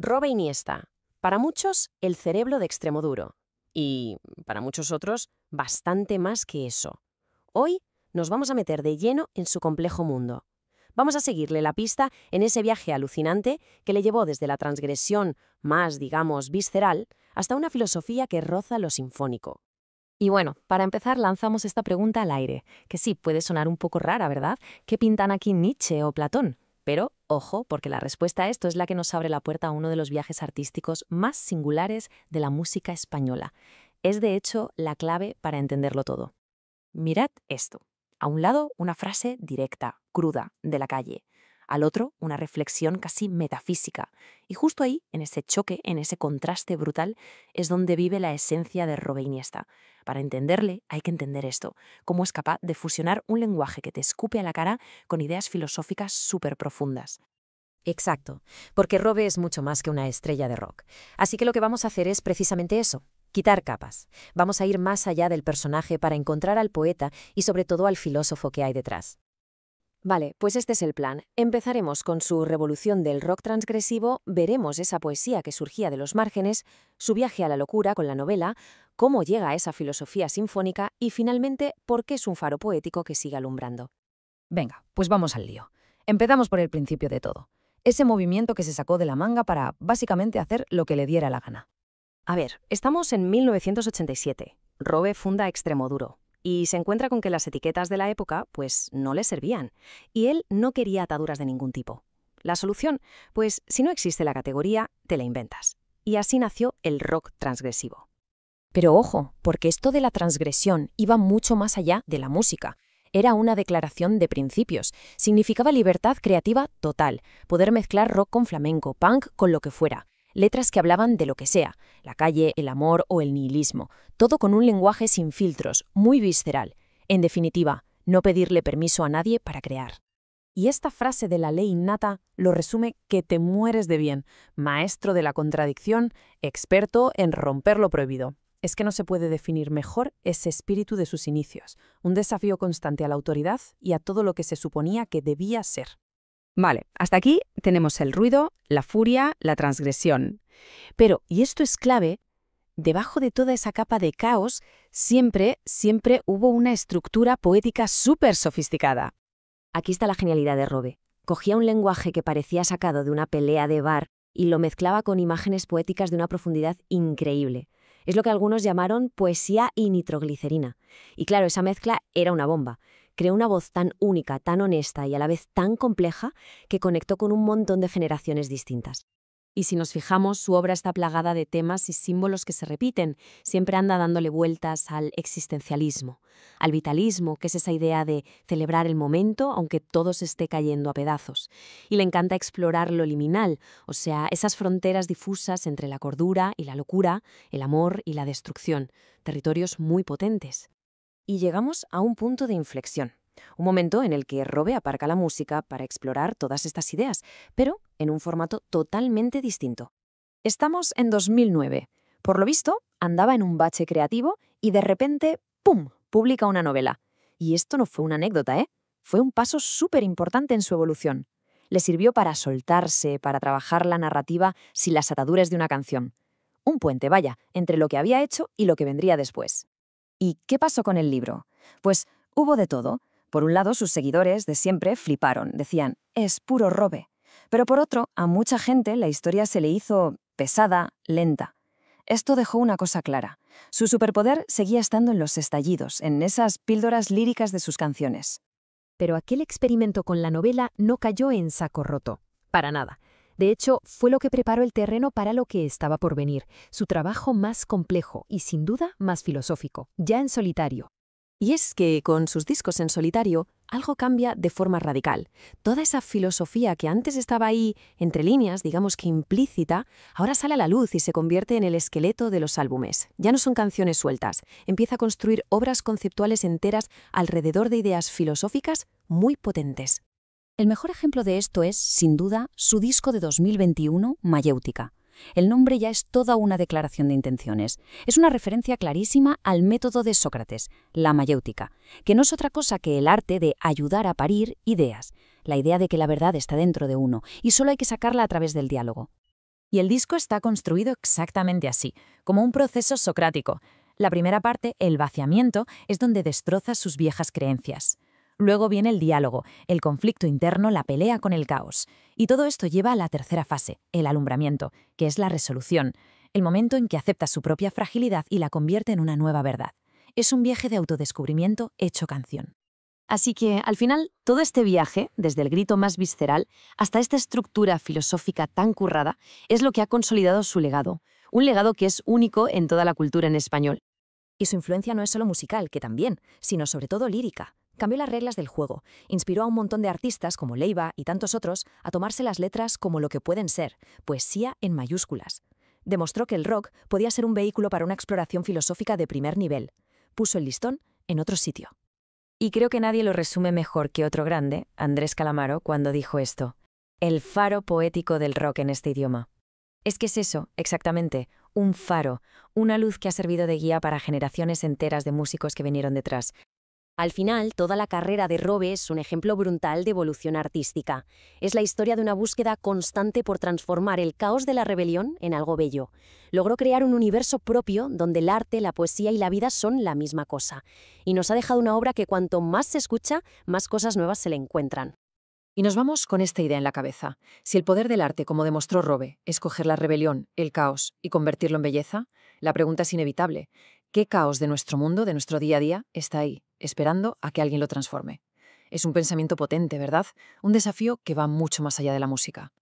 Robe Iniesta. Para muchos, el cerebro de Extremoduro. Y para muchos otros, bastante más que eso. Hoy nos vamos a meter de lleno en su complejo mundo. Vamos a seguirle la pista en ese viaje alucinante que le llevó desde la transgresión más, digamos, visceral, hasta una filosofía que roza lo sinfónico. Y bueno, para empezar lanzamos esta pregunta al aire, que sí, puede sonar un poco rara, ¿verdad? ¿Qué pintan aquí Nietzsche o Platón? Pero, ojo, porque la respuesta a esto es la que nos abre la puerta a uno de los viajes artísticos más singulares de la música española. Es, de hecho, la clave para entenderlo todo. Mirad esto. A un lado, una frase directa, cruda, de la calle. Al otro, una reflexión casi metafísica. Y justo ahí, en ese choque, en ese contraste brutal, es donde vive la esencia de Robe Iniesta. Para entenderle, hay que entender esto, cómo es capaz de fusionar un lenguaje que te escupe a la cara con ideas filosóficas súper profundas. Exacto, porque Robe es mucho más que una estrella de rock. Así que lo que vamos a hacer es precisamente eso, quitar capas. Vamos a ir más allá del personaje para encontrar al poeta y sobre todo al filósofo que hay detrás. Vale, pues este es el plan. Empezaremos con su revolución del rock transgresivo, veremos esa poesía que surgía de los márgenes, su viaje a la locura con la novela, cómo llega a esa filosofía sinfónica y finalmente por qué es un faro poético que sigue alumbrando. Venga, pues vamos al lío. Empezamos por el principio de todo. Ese movimiento que se sacó de la manga para, básicamente, hacer lo que le diera la gana. A ver, estamos en 1987. Robe funda Extremoduro y se encuentra con que las etiquetas de la época, pues, no le servían. Y él no quería ataduras de ningún tipo. La solución, pues, si no existe la categoría, te la inventas. Y así nació el rock transgresivo. Pero ojo, porque esto de la transgresión iba mucho más allá de la música. Era una declaración de principios. Significaba libertad creativa total, poder mezclar rock con flamenco, punk con lo que fuera. Letras que hablaban de lo que sea, la calle, el amor o el nihilismo, todo con un lenguaje sin filtros, muy visceral. En definitiva, no pedirle permiso a nadie para crear. Y esta frase de la ley innata lo resume que te mueres de bien, maestro de la contradicción, experto en romper lo prohibido. Es que no se puede definir mejor ese espíritu de sus inicios, un desafío constante a la autoridad y a todo lo que se suponía que debía ser. Vale, hasta aquí tenemos el ruido, la furia, la transgresión. Pero, y esto es clave, debajo de toda esa capa de caos, siempre hubo una estructura poética súper sofisticada. Aquí está la genialidad de Robe. Cogía un lenguaje que parecía sacado de una pelea de bar y lo mezclaba con imágenes poéticas de una profundidad increíble. Es lo que algunos llamaron poesía y nitroglicerina. Y claro, esa mezcla era una bomba. Creó una voz tan única, tan honesta y a la vez tan compleja que conectó con un montón de generaciones distintas. Y si nos fijamos, su obra está plagada de temas y símbolos que se repiten. Siempre anda dándole vueltas al existencialismo, al vitalismo, que es esa idea de celebrar el momento aunque todo se esté cayendo a pedazos. Y le encanta explorar lo liminal, o sea, esas fronteras difusas entre la cordura y la locura, el amor y la destrucción, territorios muy potentes. Y llegamos a un punto de inflexión. Un momento en el que Robe aparca la música para explorar todas estas ideas, pero en un formato totalmente distinto. Estamos en 2009. Por lo visto, andaba en un bache creativo y de repente, ¡pum!, publica una novela. Y esto no fue una anécdota, ¿eh? Fue un paso súper importante en su evolución. Le sirvió para soltarse, para trabajar la narrativa sin las ataduras de una canción. Un puente, vaya, entre lo que había hecho y lo que vendría después. ¿Y qué pasó con el libro? Pues hubo de todo. Por un lado, sus seguidores de siempre fliparon, decían, es puro Robe. Pero por otro, a mucha gente la historia se le hizo pesada, lenta. Esto dejó una cosa clara. Su superpoder seguía estando en los estallidos, en esas píldoras líricas de sus canciones. Pero aquel experimento con la novela no cayó en saco roto. Para nada. De hecho, fue lo que preparó el terreno para lo que estaba por venir, su trabajo más complejo y sin duda más filosófico, ya en solitario. Y es que, con sus discos en solitario, algo cambia de forma radical. Toda esa filosofía que antes estaba ahí, entre líneas, digamos que implícita, ahora sale a la luz y se convierte en el esqueleto de los álbumes. Ya no son canciones sueltas, empieza a construir obras conceptuales enteras alrededor de ideas filosóficas muy potentes. El mejor ejemplo de esto es, sin duda, su disco de 2021, Mayéutica. El nombre ya es toda una declaración de intenciones. Es una referencia clarísima al método de Sócrates, la mayéutica, que no es otra cosa que el arte de ayudar a parir ideas, la idea de que la verdad está dentro de uno y solo hay que sacarla a través del diálogo. Y el disco está construido exactamente así, como un proceso socrático. La primera parte, el vaciamiento, es donde destroza sus viejas creencias. Luego viene el diálogo, el conflicto interno, la pelea con el caos. Y todo esto lleva a la tercera fase, el alumbramiento, que es la resolución, el momento en que acepta su propia fragilidad y la convierte en una nueva verdad. Es un viaje de autodescubrimiento hecho canción. Así que, al final, todo este viaje, desde el grito más visceral hasta esta estructura filosófica tan currada, es lo que ha consolidado su legado. Un legado que es único en toda la cultura en español. Y su influencia no es solo musical, que también, sino sobre todo lírica. Cambió las reglas del juego, inspiró a un montón de artistas como Leiva y tantos otros a tomarse las letras como lo que pueden ser, poesía en mayúsculas. Demostró que el rock podía ser un vehículo para una exploración filosófica de primer nivel. Puso el listón en otro sitio. Y creo que nadie lo resume mejor que otro grande, Andrés Calamaro, cuando dijo esto: el faro poético del rock en este idioma. Es que es eso, exactamente, un faro, una luz que ha servido de guía para generaciones enteras de músicos que vinieron detrás. Al final, toda la carrera de Robe es un ejemplo brutal de evolución artística. Es la historia de una búsqueda constante por transformar el caos de la rebelión en algo bello. Logró crear un universo propio donde el arte, la poesía y la vida son la misma cosa. Y nos ha dejado una obra que cuanto más se escucha, más cosas nuevas se le encuentran. Y nos vamos con esta idea en la cabeza. Si el poder del arte, como demostró Robe, es coger la rebelión, el caos y convertirlo en belleza, la pregunta es inevitable. ¿Qué caos de nuestro mundo, de nuestro día a día, está ahí, esperando a que alguien lo transforme? Es un pensamiento potente, ¿verdad? Un desafío que va mucho más allá de la música.